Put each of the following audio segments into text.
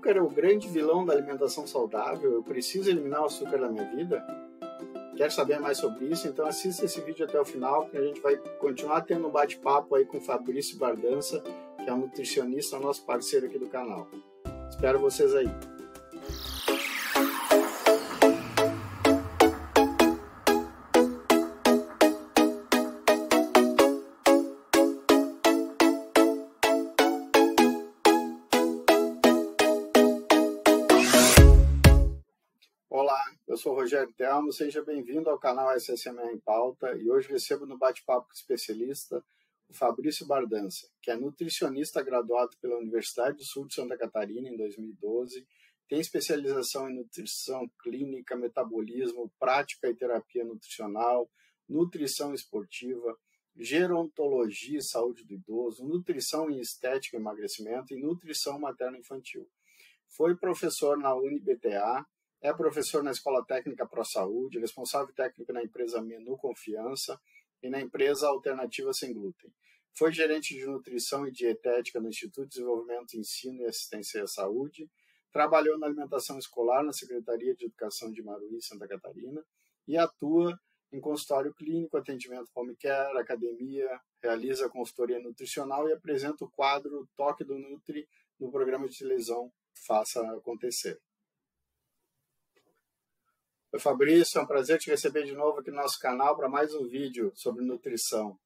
açúcar é o grande vilão da alimentação saudável? Eu preciso eliminar o açúcar da minha vida? Quer saber mais sobre isso? Então assista esse vídeo até o final, que a gente vai continuar tendo um bate-papo aí com o Fabrício Bardança, que é um nutricionista, nosso parceiro aqui do canal. Espero vocês aí. Olá, eu sou o Rogério Telmo, seja bem-vindo ao canal SSMA em Pauta e hoje recebo no bate-papo com o especialista o Fabrício Bardança, que é nutricionista graduado pela Universidade do Sul de Santa Catarina em 2012, tem especialização em nutrição clínica, metabolismo, prática e terapia nutricional, nutrição esportiva, gerontologia e saúde do idoso, nutrição em estética e emagrecimento e nutrição materno-infantil. Foi professor na UniBTA, é professor na Escola Técnica ProSaúde, responsável técnico na empresa Menu Confiança e na empresa Alternativa Sem Glúten. Foi gerente de nutrição e dietética no Instituto de Desenvolvimento, Ensino e Assistência à Saúde. Trabalhou na alimentação escolar na Secretaria de Educação de Maruí, Santa Catarina, e atua em consultório clínico, atendimento home care, academia, realiza consultoria nutricional e apresenta o quadro Toque do Nutri no programa de televisão Faça Acontecer. Oi, Fabrício, é um prazer te receber de novo aqui no nosso canal para mais um vídeo sobre nutrição.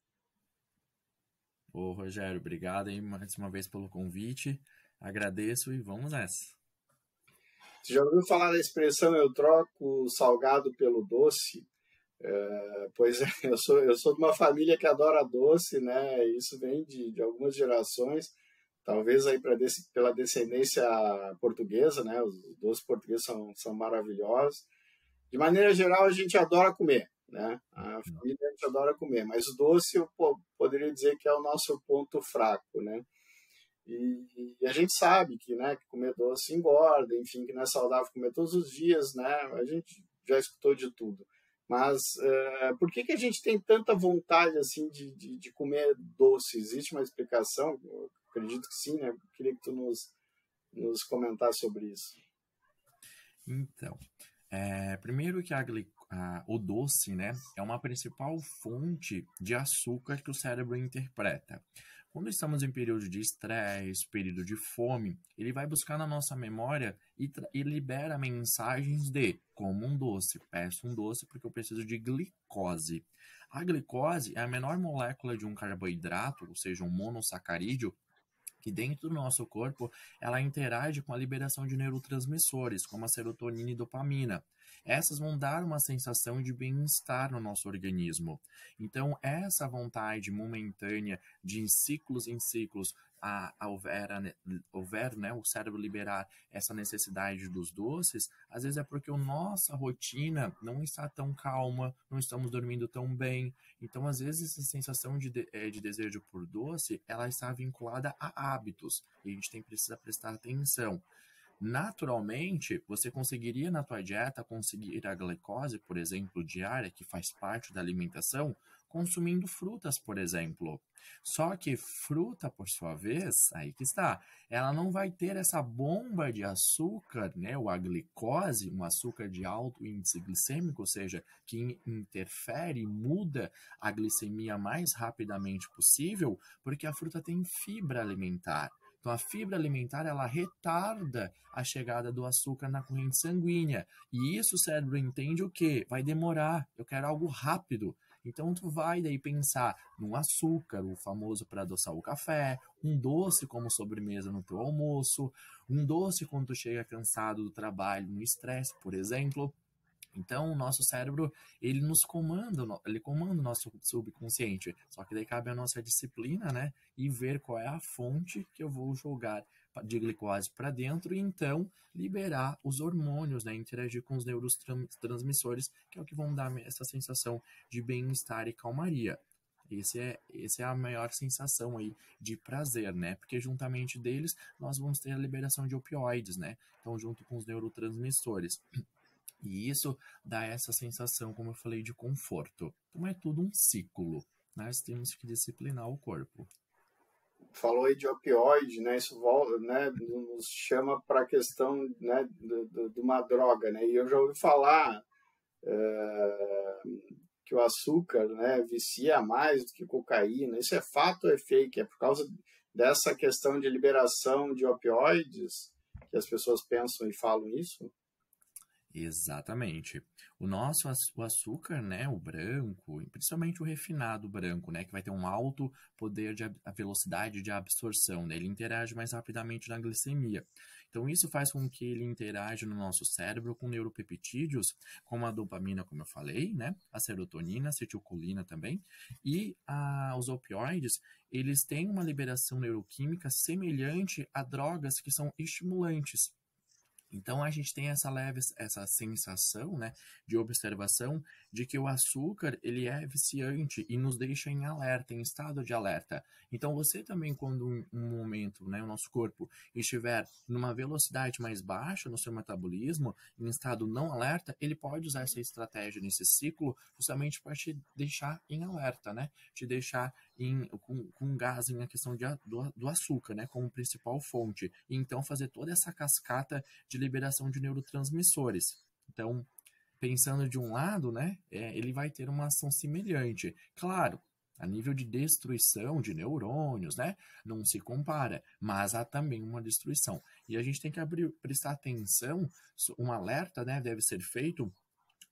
Ô, Rogério, obrigado aí mais uma vez pelo convite. Agradeço e vamos nessa. Você já ouviu falar da expressão eu troco o salgado pelo doce? Pois é, eu sou de uma família que adora doce, né? Isso vem de algumas gerações, talvez aí pela descendência portuguesa, né? Os doces portugueses são maravilhosos. De maneira geral, a gente adora comer, né? A família a gente adora comer, mas o doce eu poderia dizer que é o nosso ponto fraco, né? E a gente sabe que, né, que comer doce engorda, enfim, que não é saudável comer todos os dias, né? A gente já escutou de tudo. Mas por que a gente tem tanta vontade assim de comer doce? Existe uma explicação? Eu acredito que sim, né? Eu queria que tu nos comentasse sobre isso. Então, primeiro que o doce, né, é uma principal fonte de açúcar que o cérebro interpreta. Quando estamos em período de estresse, período de fome, ele vai buscar na nossa memória e libera mensagens de como um doce. Peço um doce porque eu preciso de glicose. A glicose é a menor molécula de um carboidrato, ou seja, um monossacarídeo, que dentro do nosso corpo ela interage com a liberação de neurotransmissores, como a serotonina e dopamina. Essas vão dar uma sensação de bem-estar no nosso organismo. Então, essa vontade momentânea de ciclos em ciclos houver, né, o cérebro liberar essa necessidade dos doces, às vezes é porque a nossa rotina não está tão calma, não estamos dormindo tão bem. Então, às vezes, essa sensação de desejo por doce, ela está vinculada a hábitos. E a gente precisa prestar atenção. Naturalmente, você conseguiria na tua dieta conseguir a glicose, por exemplo, diária, que faz parte da alimentação, consumindo frutas, por exemplo. Só que fruta, por sua vez, aí que está, ela não vai ter essa bomba de açúcar, né, ou a glicose, um açúcar de alto índice glicêmico, ou seja, que interfere e muda a glicemia mais rapidamente possível, porque a fruta tem fibra alimentar. Então, a fibra alimentar, ela retarda a chegada do açúcar na corrente sanguínea. E isso o cérebro entende o quê? Vai demorar, eu quero algo rápido. Então, tu vai daí pensar num açúcar, o famoso para adoçar o café, um doce como sobremesa no teu almoço, um doce quando tu chega cansado do trabalho, no estresse, por exemplo. Então, o nosso cérebro, ele comanda o nosso subconsciente. Só que daí cabe a nossa disciplina, né? E ver qual é a fonte que eu vou jogar de glicose para dentro e então liberar os hormônios, né? Interagir com os neurotransmissores, que é o que vão dar essa sensação de bem-estar e calmaria. Essa é a maior sensação aí de prazer, né? Porque juntamente deles, nós vamos ter a liberação de opioides, né? Então, junto com os neurotransmissores. E isso dá essa sensação, como eu falei, de conforto. Então é tudo um ciclo. Nós temos que disciplinar o corpo. falou aí de opioide, né? Isso volta, né? Nos chama para a questão, né? De uma droga, né? E eu já ouvi falar que o açúcar, né? Vicia mais do que cocaína. Isso é fato ou é fake? É por causa dessa questão de liberação de opioides que as pessoas pensam e falam isso? Exatamente. O açúcar, né, o branco, e principalmente o refinado branco, né, que vai ter um alto poder a velocidade de absorção, né, ele interage mais rapidamente na glicemia. Então, isso faz com que ele interaja no nosso cérebro com neuropeptídeos, como a dopamina, como eu falei, né, a serotonina, a acetilcolina também, e os opioides, eles têm uma liberação neuroquímica semelhante a drogas que são estimulantes. Então a gente tem essa sensação, né, de observação de que o açúcar ele é viciante e nos deixa em alerta, em estado de alerta. Então você também, quando um momento, né, o nosso corpo estiver numa velocidade mais baixa no seu metabolismo, em estado não alerta, ele pode usar essa estratégia nesse ciclo justamente para te deixar em alerta, né, te deixar com gás em a questão do açúcar, né, como principal fonte. E então fazer toda essa cascata de liberação de neurotransmissores. Então, pensando de um lado, né, ele vai ter uma ação semelhante. Claro, a nível de destruição de neurônios, né, não se compara, mas há também uma destruição. E a gente tem que prestar atenção, um alerta, né, deve ser feito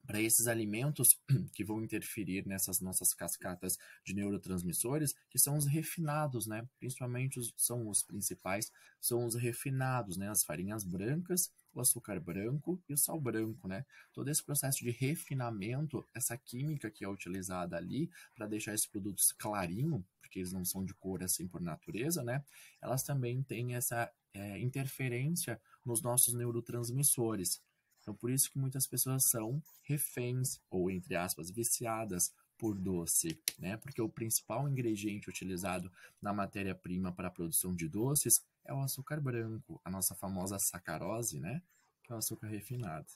para esses alimentos que vão interferir nessas nossas cascatas de neurotransmissores, que são os refinados, né? Principalmente são os principais, são os refinados, né? As farinhas brancas, o açúcar branco e o sal branco, né? Todo esse processo de refinamento, essa química que é utilizada ali para deixar esses produtos clarinho, porque eles não são de cor assim por natureza, né? Elas também têm essa interferência nos nossos neurotransmissores. Então, por isso que muitas pessoas são reféns, ou entre aspas, viciadas por doce, né? Porque o principal ingrediente utilizado na matéria-prima para a produção de doces é o açúcar branco, a nossa famosa sacarose, né? Que é o açúcar refinado.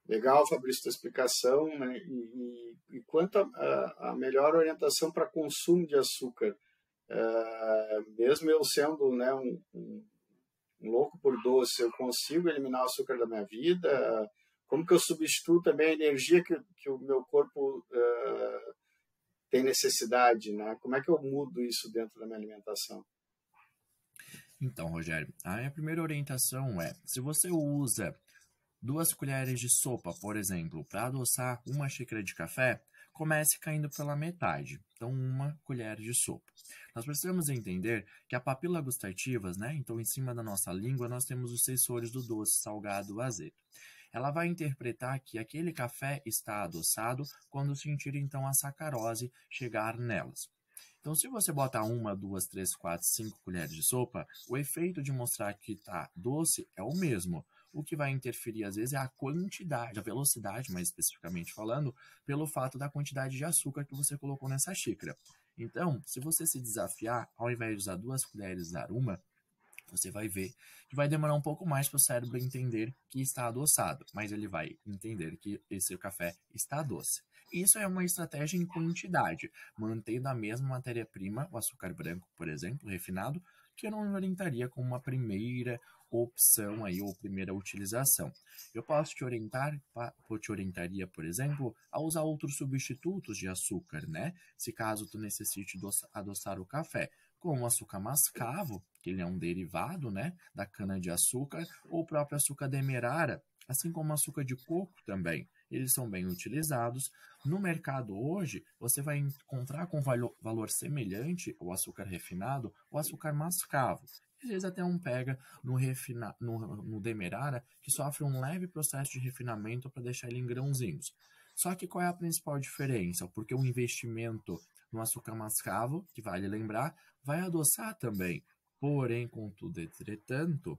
Legal, Fabrício, a explicação, né? E quanto a melhor orientação para consumo de açúcar, mesmo eu sendo, né, um louco por doce, eu consigo eliminar o açúcar da minha vida? Como que eu substituo também a energia que o meu corpo tem necessidade, né? Como é que eu mudo isso dentro da minha alimentação? Então, Rogério, a minha primeira orientação é, se você usa 2 colheres de sopa, por exemplo, para adoçar 1 xícara de café, comece caindo pela metade. Então, 1 colher de sopa. Nós precisamos entender que a papila gustativas, né? Então, em cima da nossa língua, nós temos os sensores do doce, salgado, azedo. Ela vai interpretar que aquele café está adoçado quando sentir, então, a sacarose chegar nelas. Então, se você botar 1, 2, 3, 4, 5 colheres de sopa, o efeito de mostrar que está doce é o mesmo. O que vai interferir, às vezes, é a quantidade, a velocidade, mais especificamente falando, pelo fato da quantidade de açúcar que você colocou nessa xícara. Então, se você se desafiar, ao invés de usar 2 colheres, usar uma, você vai ver que vai demorar um pouco mais para o cérebro entender que está adoçado, mas ele vai entender que esse café está doce. Isso é uma estratégia em quantidade, mantendo a mesma matéria-prima, o açúcar branco, por exemplo, refinado, que eu não orientaria como uma primeira opção aí, ou primeira utilização. Eu posso te orientaria, por exemplo, a usar outros substitutos de açúcar, né? Se caso tu necessite adoçar o café, como o açúcar mascavo, que ele é um derivado, né, da cana-de-açúcar, ou o próprio açúcar demerara, assim como o açúcar de coco também. Eles são bem utilizados. No mercado hoje, você vai encontrar com valor semelhante o açúcar refinado, o açúcar mascavo. Às vezes até pega no demerara, que sofre um leve processo de refinamento para deixar ele em grãozinhos. Só que qual é a principal diferença? Porque o investimento no açúcar mascavo, que vale lembrar, vai adoçar também. Porém, contudo, entretanto,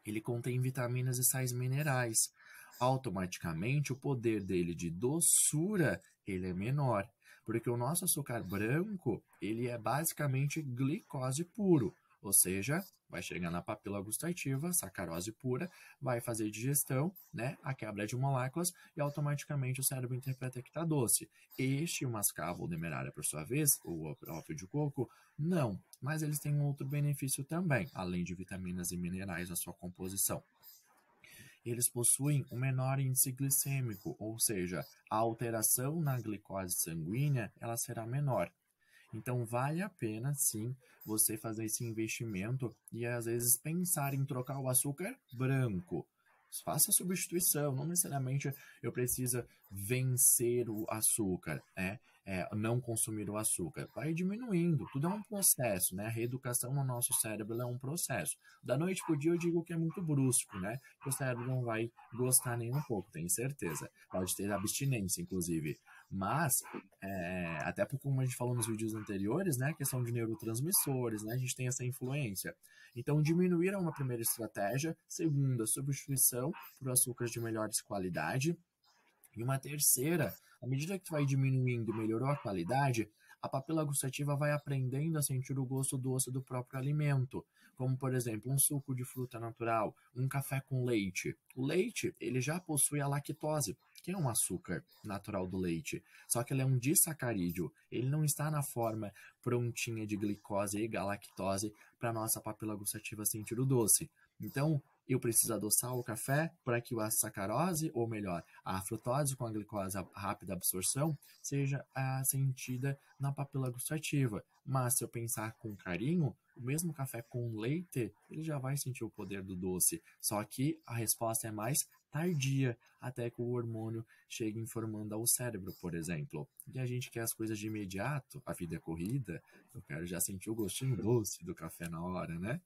ele contém vitaminas e sais minerais. Automaticamente, o poder dele de doçura ele é menor, porque o nosso açúcar branco ele é basicamente glicose puro. Ou seja, vai chegar na papila gustativa, sacarose pura, vai fazer digestão, né, a quebra de moléculas e automaticamente o cérebro interpreta que está doce. Este, o mascavo ou demerara, por sua vez, o ópio de coco, não, mas eles têm um outro benefício também, além de vitaminas e minerais na sua composição. Eles possuem um menor índice glicêmico, ou seja, a alteração na glicose sanguínea ela será menor. Então, vale a pena, sim, você fazer esse investimento e, às vezes, pensar em trocar o açúcar branco. Faça a substituição, não necessariamente eu preciso vencer o açúcar, né? Não consumir o açúcar. Vai diminuindo, tudo é um processo, né? A reeducação no nosso cérebro é um processo. Da noite para o dia eu digo que é muito brusco, né? Que o cérebro não vai gostar nem um pouco, tenho certeza. Pode ter abstinência, inclusive. Mas, até porque como a gente falou nos vídeos anteriores, né? A questão de neurotransmissores, né? A gente tem essa influência. Então, diminuir é uma primeira estratégia. Segunda, substituição por açúcares de melhores qualidade. E uma terceira, à medida que tu vai diminuindo e melhorou a qualidade, a papila gustativa vai aprendendo a sentir o gosto doce do próprio alimento, como por exemplo um suco de fruta natural, um café com leite. O leite, ele já possui a lactose, que é um açúcar natural do leite, só que ele é um disacarídeo, ele não está na forma prontinha de glicose e galactose para a nossa papila gustativa sentir o doce. Então, eu preciso adoçar o café para que a sacarose, ou melhor, a frutose com a glicose, a rápida absorção, seja sentida na papila gustativa. Mas se eu pensar com carinho, o mesmo café com leite, ele já vai sentir o poder do doce. Só que a resposta é mais tardia, até que o hormônio chegue informando ao cérebro, por exemplo. E a gente quer as coisas de imediato, a vida é corrida, eu quero já sentir o gostinho doce do café na hora, né?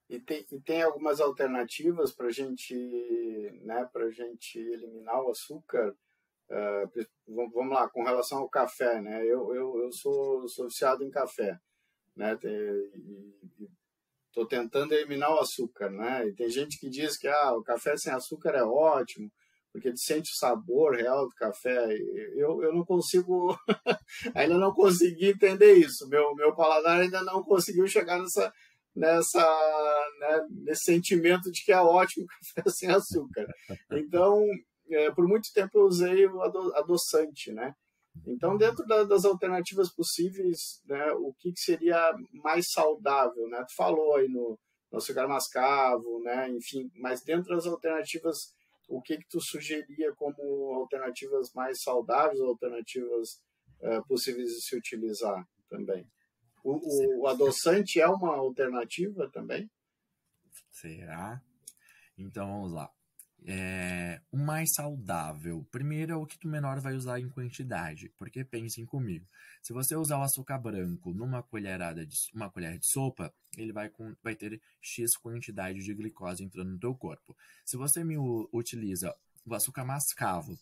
E tem algumas alternativas para né, a gente eliminar o açúcar. Vamos lá, com relação ao café, né? Eu sou viciado em café, né? Estou tentando eliminar o açúcar, né? E tem gente que diz que o café sem açúcar é ótimo, porque ele sente o sabor real do café. Eu não consigo, ainda não consegui entender isso. Meu paladar ainda não conseguiu chegar né, nesse sentimento de que é ótimo café sem açúcar. Então, por muito tempo eu usei o adoçante, né? Então, dentro das alternativas possíveis, né, o que seria mais saudável, né? Tu falou aí no açúcar mascavo, né? Enfim, mas dentro das alternativas, o que tu sugeria como alternativas mais saudáveis, alternativas possíveis de se utilizar também? O adoçante é uma alternativa também? Será? Então vamos lá. O mais saudável. Primeiro é o que tu menor vai usar em quantidade, porque pensem comigo. Se você usar o açúcar branco numa uma colher de sopa, ele vai ter X quantidade de glicose entrando no teu corpo. Se você utiliza o açúcar mascavo,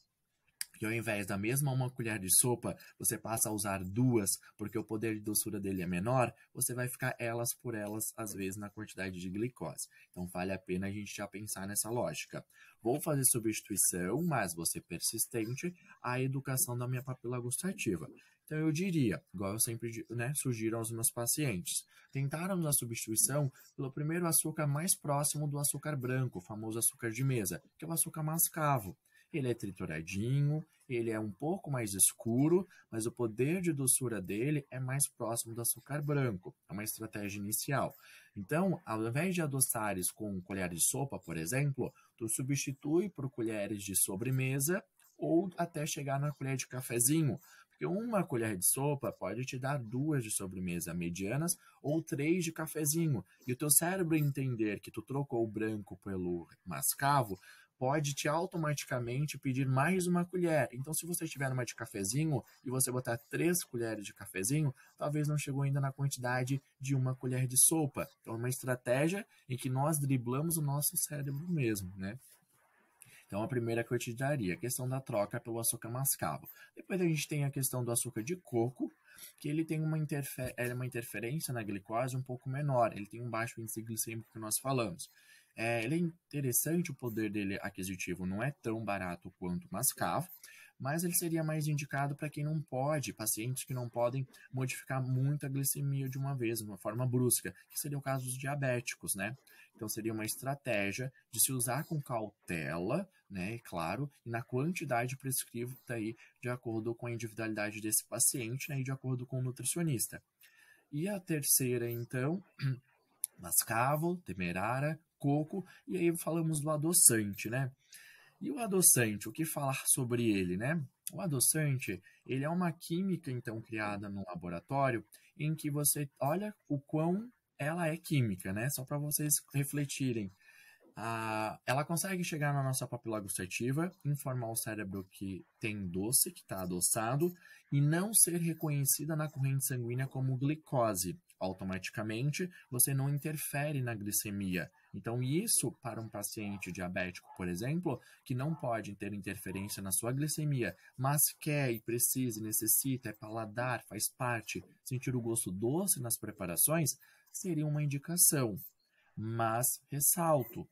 que ao invés da mesma uma colher de sopa, você passa a usar duas, porque o poder de doçura dele é menor, você vai ficar elas por elas, às vezes, na quantidade de glicose. Então, vale a pena a gente já pensar nessa lógica. Vou fazer substituição, mas vou ser persistente, à educação da minha papila gustativa. Então, eu diria, igual eu sempre sugiro aos meus pacientes, tentarmos a substituição pelo primeiro açúcar mais próximo do açúcar branco, o famoso açúcar de mesa, que é o açúcar mascavo. Ele é trituradinho, ele é um pouco mais escuro, mas o poder de doçura dele é mais próximo do açúcar branco. É uma estratégia inicial. Então, ao invés de adoçares com colheres de sopa, por exemplo, tu substitui por colheres de sobremesa ou até chegar na colher de cafezinho. Porque uma colher de sopa pode te dar 2 de sobremesa medianas ou 3 de cafezinho. E o teu cérebro entender que tu trocou o branco pelo mascavo, pode te automaticamente pedir mais uma colher. Então, se você tiver uma de cafezinho e você botar 3 colheres de cafezinho, talvez não chegou ainda na quantidade de uma colher de sopa. Então, é uma estratégia em que nós driblamos o nosso cérebro mesmo, né? Então, a primeira que eu te daria, a questão da troca pelo açúcar mascavo. Depois a gente tem a questão do açúcar de coco, que ele tem uma interferência na glicose um pouco menor. Ele tem um baixo índice glicêmico que nós falamos. Ele é interessante, o poder dele aquisitivo não é tão barato quanto o mascavo, mas ele seria mais indicado para quem não pode, pacientes que não podem modificar muito a glicemia de uma vez, de uma forma brusca, que seria o caso dos diabéticos, né? Então seria uma estratégia de se usar com cautela, né, claro, e na quantidade prescrita aí, de acordo com a individualidade desse paciente, né, e de acordo com o nutricionista. E a terceira, então, mascavo, demerara, coco, e aí falamos do adoçante, né? E o adoçante, o que falar sobre ele, né? O adoçante, ele é uma química, então, criada no laboratório, em que você, olha o quão ela é química, né? Só para vocês refletirem. Ela consegue chegar na nossa papila gustativa, informar o cérebro que tem doce, que está adoçado, e não ser reconhecida na corrente sanguínea como glicose. Automaticamente, você não interfere na glicemia. Então, isso para um paciente diabético, por exemplo, que não pode ter interferência na sua glicemia, mas quer e precisa e necessita, é paladar, faz parte, sentir o gosto doce nas preparações, seria uma indicação. Mas, ressalto,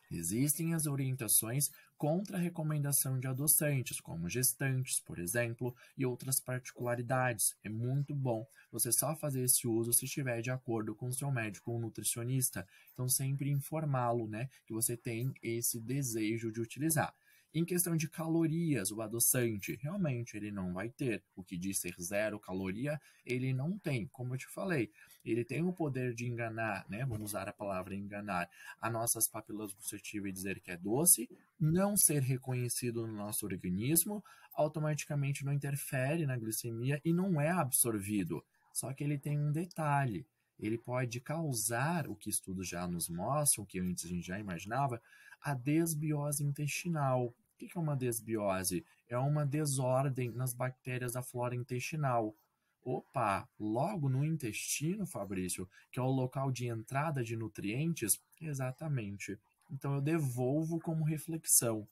existem as orientações contra a recomendação de adoçantes, como gestantes, por exemplo, e outras particularidades. É muito bom você só fazer esse uso se estiver de acordo com o seu médico ou nutricionista. Então, sempre informá-lo, né, que você tem esse desejo de utilizar. Em questão de calorias, o adoçante, realmente ele não vai ter. O que diz ser 0 caloria, ele não tem. Como eu te falei, ele tem o poder de enganar, né? Vamos usar a palavra enganar, as nossas papilas gustativas e dizer que é doce, não ser reconhecido no nosso organismo, automaticamente não interfere na glicemia e não é absorvido. Só que ele tem um detalhe. Ele pode causar, o que estudos já nos mostram, que antes a gente já imaginava, a desbiose intestinal. O que é uma desbiose? É uma desordem nas bactérias da flora intestinal. Opa, logo no intestino, Fabrício, que é o local de entrada de nutrientes? Exatamente. Então eu devolvo como reflexão.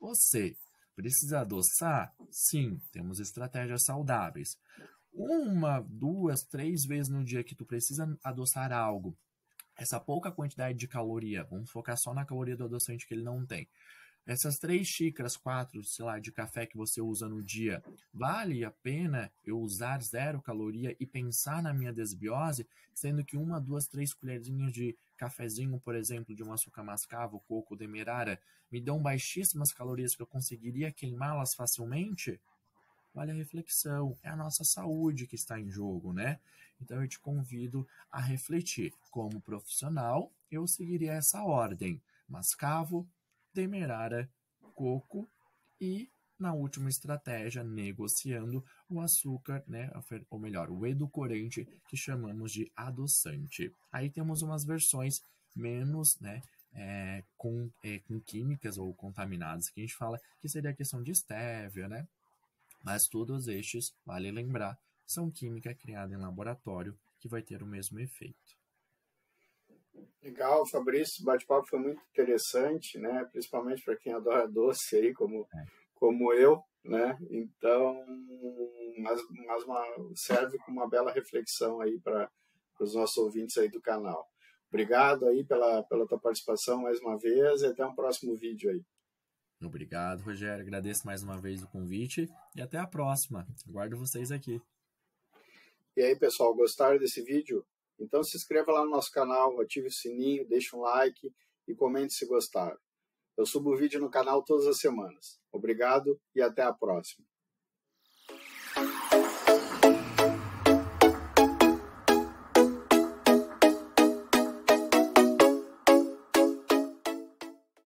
Você precisa adoçar? Sim, temos estratégias saudáveis. 1, 2, 3 vezes no dia que tu precisa adoçar algo, essa pouca quantidade de caloria, vamos focar só na caloria do adoçante que ele não tem. Essas 3 xícaras, 4, sei lá, de café que você usa no dia, vale a pena eu usar 0 caloria e pensar na minha desbiose, sendo que 1, 2, 3 colherzinhas de cafezinho, por exemplo, de um açúcar mascavo, coco, demerara, me dão baixíssimas calorias que eu conseguiria queimá-las facilmente? Vale a reflexão, é a nossa saúde que está em jogo, né? Então eu te convido a refletir. Como profissional, eu seguiria essa ordem: mascavo, demerara, coco e, na última estratégia, negociando o açúcar, né? Ou melhor, o edulcorante que chamamos de adoçante. Aí temos umas versões menos, né? Com químicas ou contaminadas que a gente fala que seria a questão de stevia, né? Mas todos estes, vale lembrar, são química criada em laboratório que vai ter o mesmo efeito. Legal, Fabrício, o bate-papo foi muito interessante, né? Principalmente para quem adora doce aí, como eu, né? Então, serve como uma bela reflexão aí para os nossos ouvintes aí do canal. Obrigado aí pela tua participação mais uma vez e até um próximo vídeo aí. Obrigado, Rogério. Agradeço mais uma vez o convite e até a próxima. Aguardo vocês aqui. E aí, pessoal, gostaram desse vídeo? Então se inscreva lá no nosso canal, ative o sininho, deixe um like e comente se gostaram. Eu subo o vídeo no canal todas as semanas. Obrigado e até a próxima.